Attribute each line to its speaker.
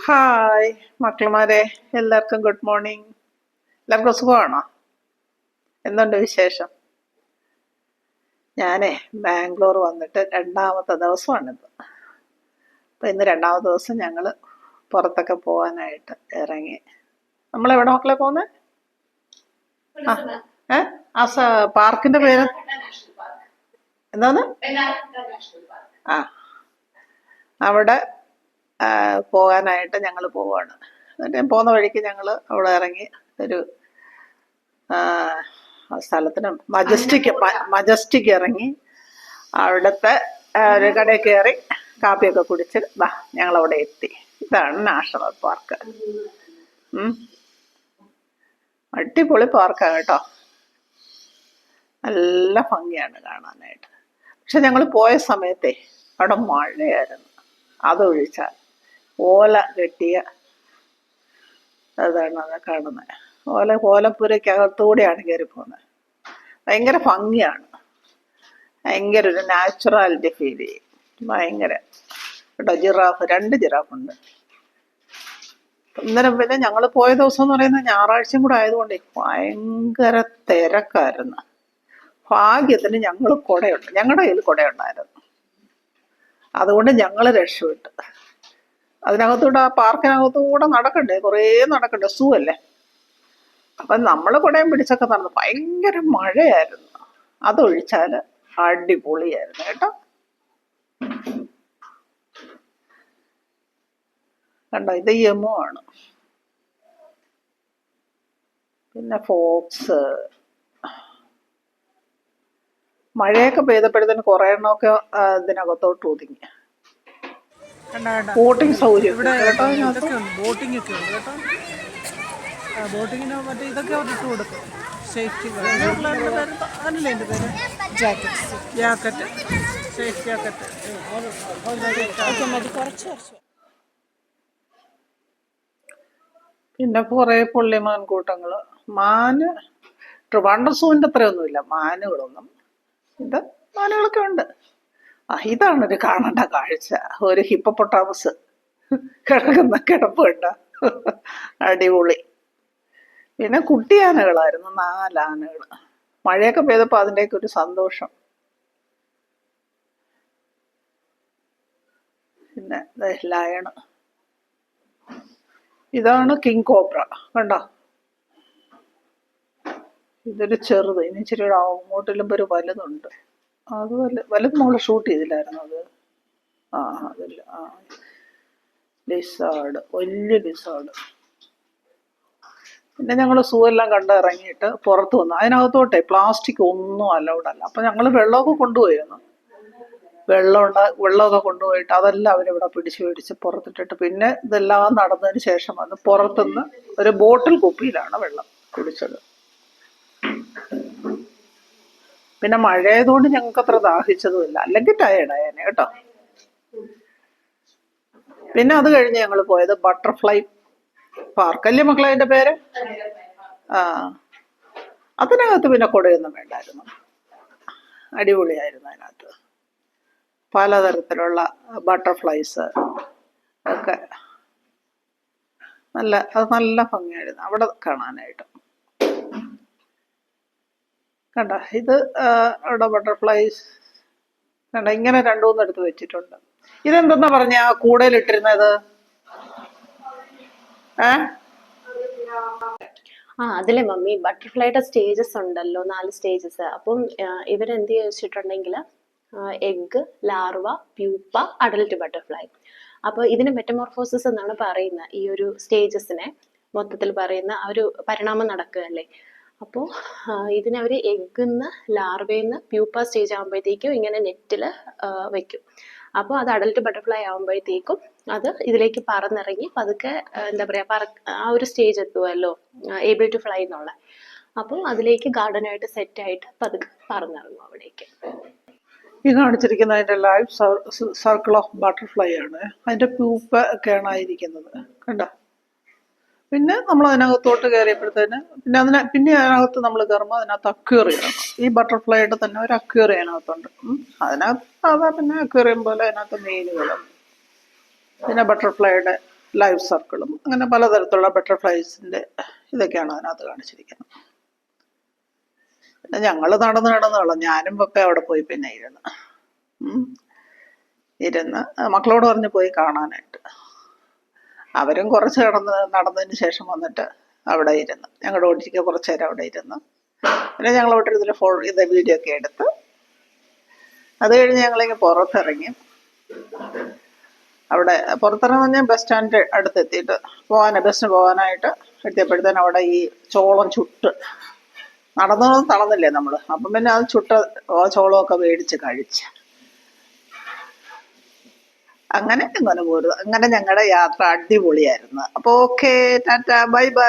Speaker 1: Hi മക്കളുമാരെ, എല്ലാവർക്കും good morning. എല്ലാവർക്കും സുഖമാണോ? എന്തുണ്ട് വിശേഷം? ഞാനേ ബാംഗ്ലൂർ വന്നിട്ട് രണ്ടാമത്തെ ദിവസമാണിത്. അപ്പം ഇന്ന് രണ്ടാമത്തെ ദിവസം ഞങ്ങൾ പുറത്തൊക്കെ പോകാനായിട്ട് ഇറങ്ങി. നമ്മളെവിടെ മക്കളെ പോകുന്നത്? ആ പാർക്കിന്റെ പേര് എന്താണ്? ആ, അവിടെ പോകാനായിട്ട് ഞങ്ങൾ പോവാണ്. എന്നിട്ട് പോകുന്ന വഴിക്ക് ഞങ്ങൾ അവിടെ ഇറങ്ങി ഒരു സ്ഥലത്തിന് മജസ്റ്റിക് ഇറങ്ങി അവിടുത്തെ ഒരു കടയിൽ കയറി കാപ്പിയൊക്കെ കുടിച്ച് ഞങ്ങളവിടെ എത്തി. ഇതാണ് നാഷണൽ പാർക്ക്. അടിപൊളി പാർക്കാണ് കേട്ടോ, നല്ല ഭംഗിയാണ് കാണാനായിട്ട്. പക്ഷെ ഞങ്ങൾ പോയ സമയത്തെ അവിടെ മഴയായിരുന്നു. അതൊഴിച്ചാൽ ഓല കെട്ടിയ അതാണ് അത് കാണുന്നത്. ഓലപ്പുരയ്ക്കകത്തൂടെയാണ് കയറി പോകുന്നത്. ഭയങ്കര ഭംഗിയാണ്, ഭയങ്കര ഒരു നാച്ചുറാലിറ്റി ഫീൽ ചെയ്യും. ഭയങ്കര കേട്ടോ. രണ്ട് ജിറാഫുണ്ട്. ഇന്നലെ പിന്നെ ഞങ്ങൾ പോയ ദിവസം എന്ന് പറയുന്നത് ഞായറാഴ്ചയും കൂടെ ആയതുകൊണ്ട് ഭയങ്കര തിരക്കായിരുന്നു. ഭാഗ്യത്തിന് ഞങ്ങളുടെ കയ്യിൽ കുടയുണ്ടായിരുന്നു. അതുകൊണ്ട് ഞങ്ങൾ രക്ഷപ്പെട്ടു. അതിനകത്തൂടെ, ആ പാർക്കിനകത്തൂടെ നടക്കണ്ടേ, കുറേ നടക്കണ്ടേ, സൂ അല്ലേ. അപ്പം നമ്മൾ കുടയും പിടിച്ചൊക്കെ നടന്നു. ഭയങ്കര മഴയായിരുന്നു. അതൊഴിച്ചാൽ അടിപൊളിയായിരുന്നു കേട്ടോ. കണ്ടോ, ഇത് യമു ആണ്. പിന്നെ ഫോക്സ്. മഴയൊക്കെ പെയ്തപ്പോഴത്തേന് കുറേ എണ്ണമൊക്കെ ഇതിനകത്തോട്ട് ഒതുങ്ങി. ബോട്ടിംഗ് സൗകര്യം കേട്ടോ.
Speaker 2: ബോട്ടിംഗ് ഒക്കെ ഉണ്ട് കേട്ടോ. ബോട്ടിങ്ങിന് മറ്റേ ഇതൊക്കെ അവർ ഇട്ട് കൊടുക്കും. സേഫ്റ്റി അതല്ലേ എൻ്റെ പേര്? Jacket, safety jacket.
Speaker 1: പിന്നെ കുറേ പുള്ളിമാൻ കൂട്ടങ്ങൾ. മാന് ട്രിവാൻഡ്രം സൂവിൻ്റെ അത്രയൊന്നുമില്ല മാനുകളൊന്നും. ഇത് മാനുകളൊക്കെ ഉണ്ട്. ഇതാണൊരു കാണേണ്ട കാഴ്ച. ഒരു ഹിപ്പോപ്പൊട്ടാമസ് കിടക്കുന്ന കിടപ്പ് കണ്ട, അടിപൊളി. പിന്നെ കുട്ടിയാനകളായിരുന്നു, 4 ആനകൾ. മഴയൊക്കെ പെയ്തപ്പോൾ അതിൻ്റെയൊക്കെ ഒരു സന്തോഷം. പിന്നെ ലയണ്. ഇതാണ് കിങ് കോബ്ര കണ്ടോ. ഇതൊരു ചെറുത്. ഇനി ഇച്ചിരി അങ്ങോട്ടില്ലുമ്പോൾ ഒരു വലുതുണ്ട്. അത് വലുത് നമ്മൾ ഷൂട്ട് ചെയ്തില്ലായിരുന്നു. അത് അതില്ല. ലിസാർഡ്, വലിയ ലിസാർഡ്. പിന്നെ ഞങ്ങൾ സൂ എല്ലാം കണ്ടിറങ്ങിയിട്ട് പുറത്ത് വന്നു. അതിനകത്തോട്ടെ പ്ലാസ്റ്റിക് ഒന്നും അലൗഡല്ല. അപ്പം ഞങ്ങൾ വെള്ളമൊക്കെ കൊണ്ടുപോയിരുന്നു. വെള്ളമൊക്കെ കൊണ്ടുപോയിട്ട് അതെല്ലാം അവരിവിടെ പിടിച്ച് പുറത്തിട്ടിട്ട്, പിന്നെ ഇതെല്ലാം നടന്നതിന് ശേഷം വന്ന് പുറത്തുനിന്ന് ഒരു ബോട്ടിൽ കുപ്പിയിലാണ് വെള്ളം കുടിച്ചത്. പിന്നെ മഴയായതുകൊണ്ട് ഞങ്ങൾക്ക് അത്ര ദാഹിച്ചതുമില്ല, അല്ലെങ്കിൽ ടയേർഡായേനെ കേട്ടോ. പിന്നെ അത് കഴിഞ്ഞ് ഞങ്ങൾ പോയത് ബട്ടർഫ്ലൈ പാർക്കല്ലേ മക്കളെ അതിൻ്റെ പേര്? അതിനകത്ത് പിന്നെ കുടയൊന്നും വേണ്ടായിരുന്നു. അടിപൊളിയായിരുന്നു. അതിനകത്ത് പലതരത്തിലുള്ള ബട്ടർഫ്ലൈസ് ഒക്കെ നല്ല ഭംഗിയായിരുന്നു അവിടെ കാണാനായിട്ട്. കണ്ട, ഇത് അവിടെ ബട്ടർഫ്ലൈസ് കണ്ട, ഇങ്ങനെ 2-3 എടുത്ത് വെച്ചിട്ടുണ്ട്. ഇതെന്തെന്നാ പറഞ്ഞ കൂടയിലിട്ടിരുന്നത്?
Speaker 3: അതിലെ മമ്മി ബട്ടർഫ്ലൈയുടെ സ്റ്റേജസ് ഉണ്ടല്ലോ, 4 സ്റ്റേജസ്. അപ്പം ഇവരെന്ത് ചോദിച്ചിട്ടുണ്ടെങ്കിൽ egg, larva, pupa, adult butterfly. അപ്പോൾ ഇതിന് മെറ്റമോർഫോസിസ് എന്നാണ് പറയുന്നത്. ഈ ഒരു സ്റ്റേജസിനെ മൊത്തത്തിൽ പറയുന്ന ഒരു പരിണാമം നടക്കുകയല്ലേ. അപ്പോൾ ഇതിനവർ എഗ്ഗിന്ന് ലാർവയിന്ന് പ്യൂപ്പ സ്റ്റേജ് ആകുമ്പോഴത്തേക്കും ഇങ്ങനെ നെറ്റിൽ വെക്കും. അപ്പോൾ അത് അഡൽട്ട് ബട്ടർഫ്ലൈ ആകുമ്പോഴത്തേക്കും അത് ഇതിലേക്ക് പറന്നിറങ്ങി പതുക്കെ എന്താ പറയുക ആ ഒരു സ്റ്റേജ് എത്തുമല്ലോ, ഏബിൾ ടു ഫ്ലൈ എന്നുള്ള. അപ്പോൾ അതിലേക്ക് ഗാർഡനായിട്ട് സെറ്റായിട്ട് പതുക്കെ പറന്നിറങ്ങും അവിടേക്ക്.
Speaker 1: ഈ കാണിച്ചിരിക്കുന്ന അതിൻ്റെ ലൈഫ് സർക്കിൾ ഓഫ് ബട്ടർഫ്ലൈ ആണ്. അതിൻ്റെ പ്യൂപ്പ ഒക്കെയാണ് ആയിരിക്കുന്നത് കണ്ട. പിന്നെ നമ്മൾ അതിനകത്തോട്ട് കയറിയപ്പോഴത്തേന് പിന്നെ അതിനകത്ത് നമ്മൾ കയറുമ്പോൾ അതിനകത്ത് അക്വേറിയം. ഈ ബട്ടർഫ്ലൈയുടെ തന്നെ ഒരു അക്വേറിയം അതിനകത്തുണ്ട്. അതിനകത്ത് പിന്നെ അക്വേറിയം പോലെ അതിനകത്ത് മീനുകളും പിന്നെ ബട്ടർഫ്ലൈയുടെ ലൈഫ് സർക്കിളും അങ്ങനെ പലതരത്തിലുള്ള ബട്ടർഫ്ലൈസിൻ്റെ ഇതൊക്കെയാണ് അതിനകത്ത് കാണിച്ചിരിക്കുന്നത്. പിന്നെ ഞങ്ങൾ നടന്ന് ഞാനും പപ്പ അവിടെ പോയി പിന്നെ ഇരുന്ന് മക്കളോട് പറഞ്ഞ് പോയി കാണാനായിട്ട്. അവരും കുറച്ച് നടന്നതിന് ശേഷം വന്നിട്ട് അവിടെ ഇരുന്ന് ഞങ്ങളുടെ ഒട്ടിക്ക് കുറച്ച് നേരം അവിടെ ഇരുന്ന് പിന്നെ ഞങ്ങൾ അവിടെ ഇതിൽ വീഡിയോ ഒക്കെ എടുത്ത് അത് കഴിഞ്ഞ് ഞങ്ങളിങ്ങനെ പുറത്തിറങ്ങി. അവിടെ പുറത്തിറങ്ങി ബസ് സ്റ്റാൻഡ് അടുത്തെത്തിയിട്ട് ബസ്സിന് പോകാനായിട്ട് എത്തിയപ്പോഴത്തേനും അവിടെ ഈ ചോളം ചുട്ട് തളർന്നില്ലേ നമ്മൾ, അപ്പം പിന്നെ അത് ചുട്ട ചോളമൊക്കെ മേടിച്ച് കഴിച്ച് അങ്ങനെ പോരുത്. അങ്ങനെ ഞങ്ങളുടെ യാത്ര അടിപൊളിയായിരുന്നു. അപ്പോൾ ഓക്കെ, ടാറ്റ, ബൈ ബൈ.